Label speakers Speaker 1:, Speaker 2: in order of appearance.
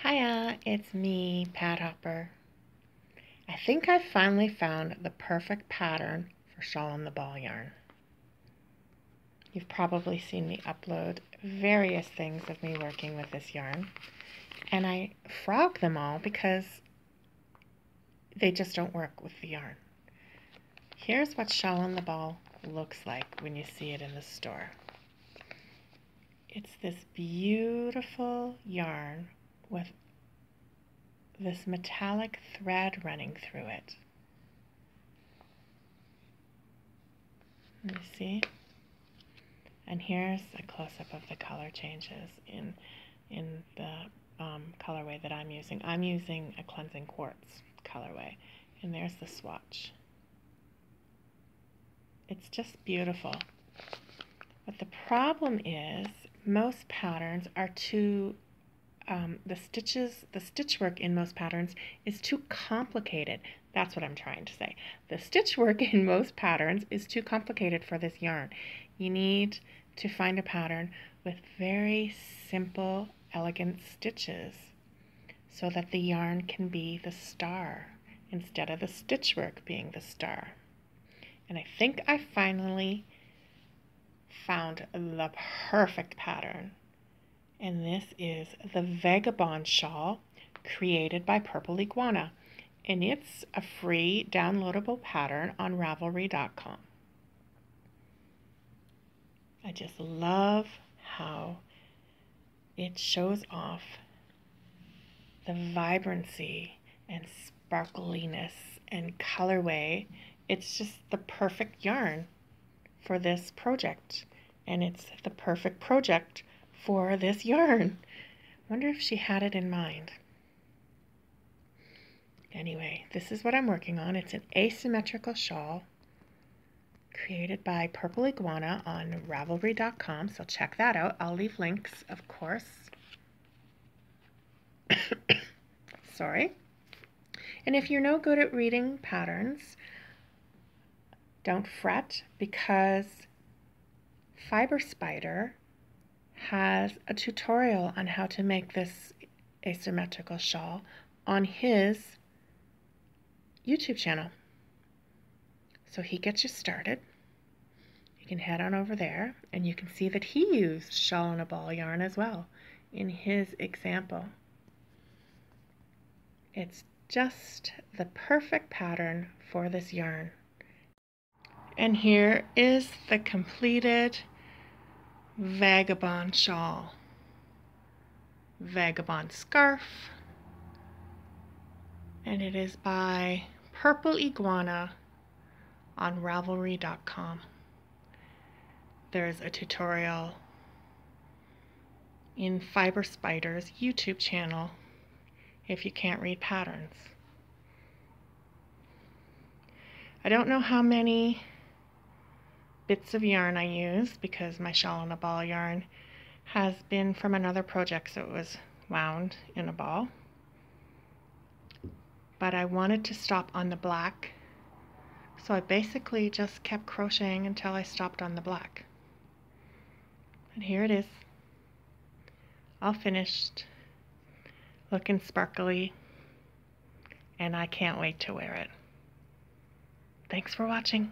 Speaker 1: Hiya, it's me, Pat Hopper. I think I finally found the perfect pattern for shawl on the ball yarn. You've probably seen me upload various things of me working with this yarn, and I frog them all because they just don't work with the yarn. Here's what shawl on the ball looks like when you see it in the store. It's this beautiful yarn with this metallic thread running through it. You see? And here's a close-up of the color changes in the colorway that I'm using. I'm using a Cleansing Quartz colorway, and there's the swatch. It's just beautiful. But the problem is most patterns are too the stitchwork in most patterns is too complicated. That's what I'm trying to say. The stitchwork in most patterns is too complicated for this yarn. You need to find a pattern with very simple, elegant stitches so that the yarn can be the star instead of the stitchwork being the star. And I think I finally found the perfect pattern. And this is the Vagabond Shawl created by Purple Iguana. And it's a free downloadable pattern on Ravelry.com. I just love how it shows off the vibrancy and sparkliness and colorway. It's just the perfect yarn for this project. And it's the perfect project for this yarn. Wonder if she had it in mind. Anyway, this is what I'm working on. It's an asymmetrical shawl created by Purple Iguana on Ravelry.com, so check that out. I'll leave links, of course. Sorry. And if you're no good at reading patterns, don't fret, because Fiber Spider has a tutorial on how to make this asymmetrical shawl on his YouTube channel. So he gets you started. You can head on over there and you can see that he used shawl on a ball yarn as well in his example. It's just the perfect pattern for this yarn. And here is the completed Vagabond Shawl. Vagabond Scarf. And it is by Purple Iguana on Ravelry.com. There's a tutorial in Fiber Spider's YouTube channel if you can't read patterns. I don't know how many bits of yarn I used because my shawl on a ball yarn has been from another project, so it was wound in a ball. But I wanted to stop on the black, so I basically just kept crocheting until I stopped on the black. And here it is, all finished, looking sparkly, and I can't wait to wear it. Thanks for watching.